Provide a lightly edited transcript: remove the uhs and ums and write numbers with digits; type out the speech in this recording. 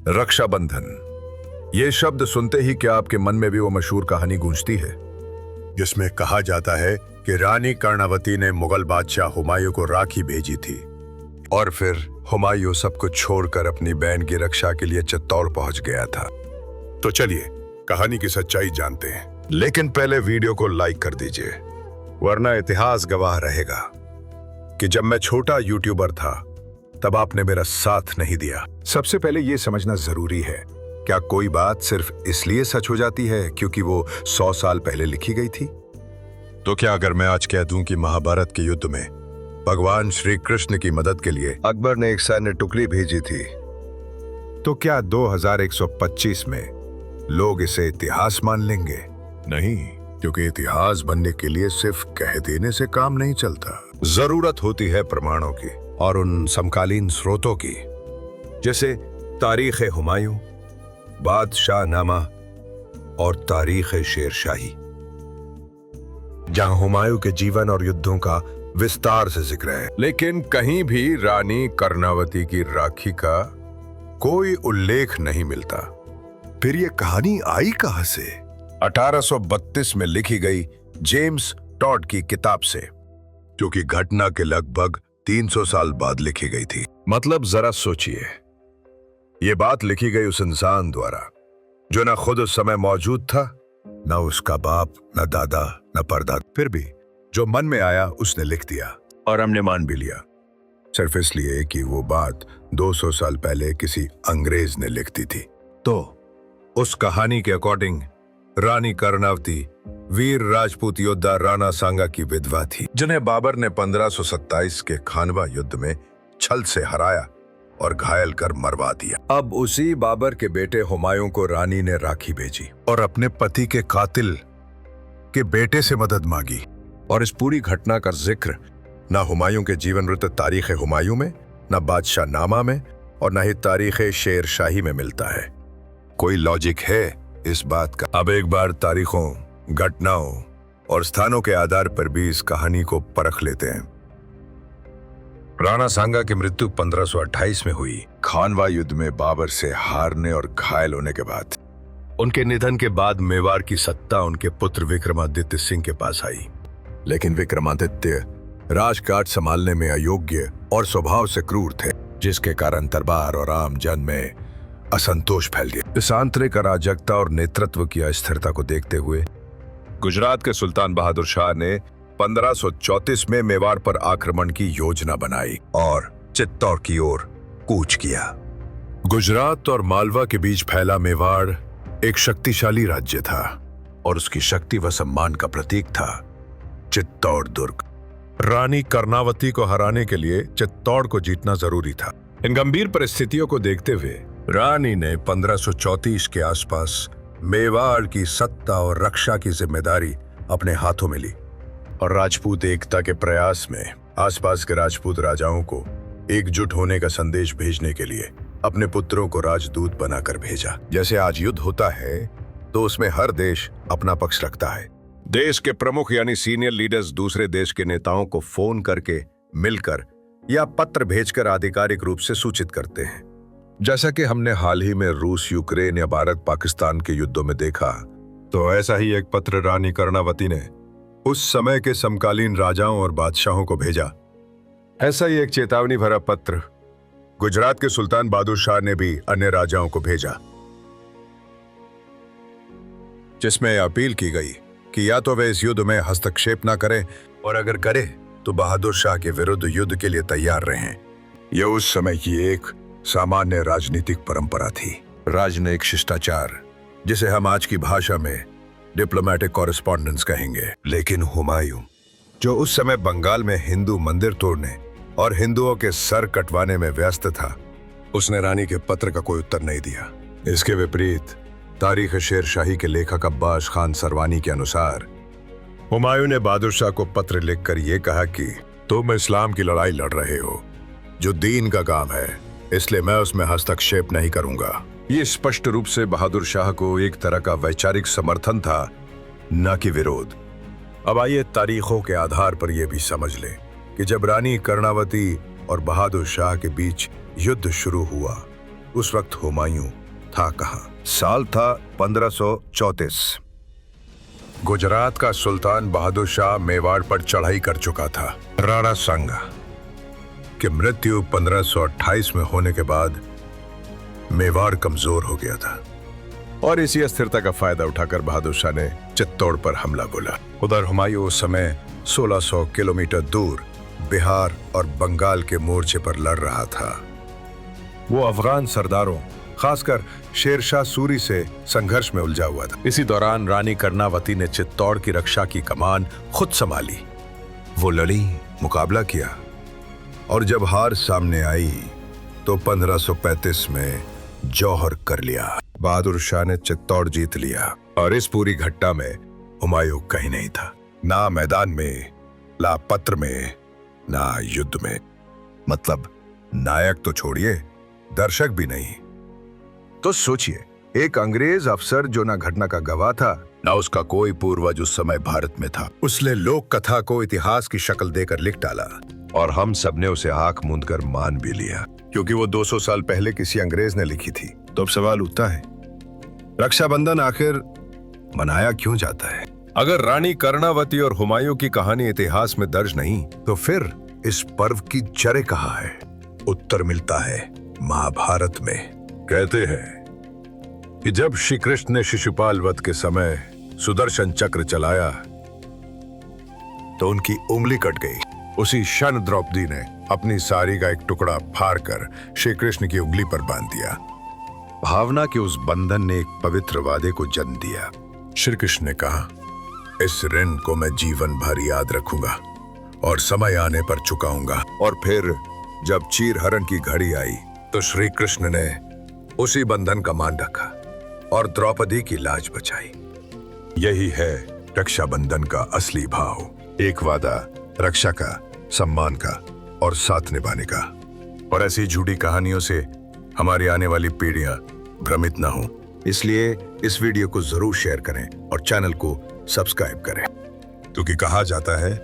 रक्षाबंधन, ये शब्द सुनते ही क्या आपके मन में भी वो मशहूर कहानी गूंजती है जिसमें कहा जाता है कि रानी कर्णावती ने मुगल बादशाह हुमायूं को राखी भेजी थी और फिर हुमायूं सब कुछ छोड़कर अपनी बहन की रक्षा के लिए चित्तौड़ पहुंच गया था। तो चलिए कहानी की सच्चाई जानते हैं, लेकिन पहले वीडियो को लाइक कर दीजिए, वरना इतिहास गवाह रहेगा कि जब मैं छोटा यूट्यूबर था तब आपने मेरा साथ नहीं दिया। सबसे पहले यह समझना जरूरी है, क्या कोई बात सिर्फ इसलिए सच हो जाती है क्योंकि वो 100 साल पहले लिखी गई थी? तो क्या अगर मैं आज कह दूं कि महाभारत के युद्ध में भगवान श्री कृष्ण की मदद के लिए अकबर ने एक सैन्य टुकड़ी भेजी थी, तो क्या 2125 में लोग इसे इतिहास मान लेंगे? नहीं, क्योंकि इतिहास बनने के लिए सिर्फ कह देने से काम नहीं चलता। जरूरत होती है प्रमाणों की और उन समकालीन स्रोतों की, जैसे तारीख हुमायूं, बादशाहनामा और तारीख शेरशाही, जहां हुमायूं के जीवन और युद्धों का विस्तार से जिक्र है। लेकिन कहीं भी रानी कर्णावती की राखी का कोई उल्लेख नहीं मिलता। फिर ये कहानी आई कहां से? 1832 में लिखी गई जेम्स टॉड की किताब से, जो कि घटना के लगभग 300 साल बाद लिखी गई थी। मतलब जरा सोचिए, ये बात लिखी गई उस इंसान द्वारा जो ना खुद उस समय मौजूद था, ना उसका बाप, ना दादा, ना परदादा। फिर भी जो मन में आया उसने लिख दिया और हमने मान भी लिया, सिर्फ इसलिए कि वो बात 200 साल पहले किसी अंग्रेज ने लिख दी थी। तो उस कहानी के अकॉर्डिंग रानी कर्णावती वीर राजपूत योद्धा राणा सांगा की विधवा थी, जिन्हें बाबर ने 1527 के खानवा युद्ध में छल से हराया और घायल कर मरवा दिया। अब उसी बाबर के बेटे हुमायूं को रानी ने राखी भेजी और अपने पति के कातिल के बेटे से मदद मांगी। और इस पूरी घटना का जिक्र ना हुमायूं के जीवन वृत्त तारीख हुमायूं में, ना बादशाहनामा में और ना ही तारीख शेरशाही में मिलता है। कोई लॉजिक है इस बात का? अब एक बार तारीखों, घटनाओं और स्थानों के आधार पर भी इस कहानी को परख लेते हैं। राणा सांगा की मृत्यु 1528 में हुई, खानवा युद्ध में बाबर से हारने और घायल होने के बाद। उनके निधन के बाद मेवाड़ की सत्ता उनके पुत्र विक्रमादित्य सिंह के पास आई, लेकिन विक्रमादित्य राजकाज संभालने में अयोग्य और स्वभाव से क्रूर थे, जिसके कारण दरबार और आम जन में असंतोष फैल गया। इस आंतरिक अराजकता और नेतृत्व की अस्थिरता को देखते हुए गुजरात के सुल्तान बहादुर शाह ने 1534 में मेवाड़ पर आक्रमण की योजना बनाई और चित्तौड़ की ओर कूच किया। गुजरात और मालवा के बीच फैला मेवाड़ एक शक्तिशाली राज्य था और उसकी शक्ति व सम्मान का प्रतीक था चित्तौड़ दुर्ग। रानी कर्णावती को हराने के लिए चित्तौड़ को जीतना जरूरी था। इन गंभीर परिस्थितियों को देखते हुए रानी ने 1534 के आसपास मेवाड़ की सत्ता और रक्षा की जिम्मेदारी अपने हाथों में ली और राजपूत एकता के प्रयास में आसपास के राजपूत राजाओं को एकजुट होने का संदेश भेजने के लिए अपने पुत्रों को राजदूत बनाकर भेजा। जैसे आज युद्ध होता है तो उसमें हर देश अपना पक्ष रखता है। देश के प्रमुख यानी सीनियर लीडर्स दूसरे देश के नेताओं को फोन करके, मिलकर या पत्र भेजकर आधिकारिक रूप से सूचित करते हैं। जैसा कि हमने हाल ही में रूस, यूक्रेन या भारत पाकिस्तान के युद्धों में देखा, तो ऐसा ही एक पत्र रानी कर्णावती ने उस समय के समकालीन राजाओं और बादशाहों को भेजा। ऐसा ही एक चेतावनी भरा पत्र गुजरात के सुल्तान बहादुर शाह ने भी अन्य राजाओं को भेजा, जिसमें अपील की गई कि या तो वे इस युद्ध में हस्तक्षेप न करें और अगर करें तो बहादुर शाह के विरुद्ध युद्ध के लिए तैयार रहें। यह उस समय की एक सामान्य राजनीतिक परंपरा थी, राजनयिक शिष्टाचार, जिसे हम आज की भाषा में डिप्लोमेटिक कॉरेस्पॉन्डेंस कहेंगे। लेकिन हुमायूं, जो उस समय बंगाल में हिंदू मंदिर तोड़ने और हिंदुओं के सर कटवाने में व्यस्त था, उसने रानी के पत्र का कोई उत्तर नहीं दिया। इसके विपरीत तारीख शेरशाही के लेखक अब्बास खान सरवानी के अनुसार हुमायूं ने बहादुर शाह को पत्र लिखकर यह कहा कि तुम इस्लाम की लड़ाई लड़ रहे हो, जो दीन का काम है, इसलिए मैं उसमें हस्तक्षेप नहीं करूंगा। ये स्पष्ट रूप से बहादुर शाह को एक तरह का वैचारिक समर्थन था, न कि विरोध। अब आइए तारीखों के आधार पर यह भी समझ लें कि जब रानी कर्णावती और बहादुर शाह के बीच युद्ध शुरू हुआ उस वक्त हुमायूं था कहां? साल था 1534। गुजरात का सुल्तान बहादुर शाह मेवाड़ पर चढ़ाई कर चुका था। राणा सांगा की मृत्यु 1528 में होने के बाद मेवाड़ कमजोर हो गया था और इसी अस्थिरता का फायदा उठाकर बहादुर शाह ने चित्तौड़ पर हमला बोला। उधर हुमायूं उस समय 1600 किलोमीटर दूर बिहार और बंगाल के मोर्चे पर लड़ रहा था। वो अफगान सरदारों, खासकर शेरशाह सूरी से संघर्ष में उलझा हुआ था। इसी दौरान रानी कर्णावती ने चित्तौड़ की रक्षा की कमान खुद संभाली। वो लड़ी, मुकाबला किया और जब हार सामने आई तो 1535 में जौहर कर लिया। बहादुर शाह ने चित्तौड़ जीत लिया और इस पूरी घटना में हुमायूं कहीं नहीं था, ना मैदान में, ना पत्र में, ना युद्ध में। मतलब नायक तो छोड़िए, दर्शक भी नहीं। तो सोचिए, एक अंग्रेज अफसर जो ना घटना का गवाह था, ना उसका कोई पूर्वज उस समय भारत में था, उसने लोक कथा को इतिहास की शक्ल देकर लिख डाला और हम सबने उसे आंख मूंद कर मान भी लिया, क्योंकि वो 200 साल पहले किसी अंग्रेज ने लिखी थी। तो अब सवाल उठता है, रक्षाबंधन आखिर मनाया क्यों जाता है? अगर रानी कर्णावती और हुमायूं की कहानी इतिहास में दर्ज नहीं, तो फिर इस पर्व की जड़ कहाँ है? उत्तर मिलता है महाभारत में। कहते हैं कि जब श्री कृष्ण ने शिशुपाल वध के समय सुदर्शन चक्र चलाया तो उनकी उंगली कट गई। उसी क्षण द्रौपदी ने अपनी साड़ी का एक टुकड़ा फाड़कर श्री कृष्ण की उंगली पर बांध दिया। भावना के उस बंधन ने एक पवित्र वादे को जन्म दिया। श्री कृष्ण ने कहा, इस ऋण को मैं जीवन भर याद रखूंगा और समय आने पर चुकाऊंगा। और फिर जब चीरहरण की घड़ी आई तो श्री कृष्ण ने उसी बंधन का मान रखा और द्रौपदी की लाज बचाई। यही है रक्षाबंधन का असली भाव, एक वादा, रक्षा का, सम्मान का और साथ निभाने का। और ऐसी झूठी कहानियों से हमारी आने वाली पीढ़ियां भ्रमित ना हो, इसलिए इस वीडियो को जरूर शेयर करें और चैनल को सब्सक्राइब करें, क्योंकि कहा जाता है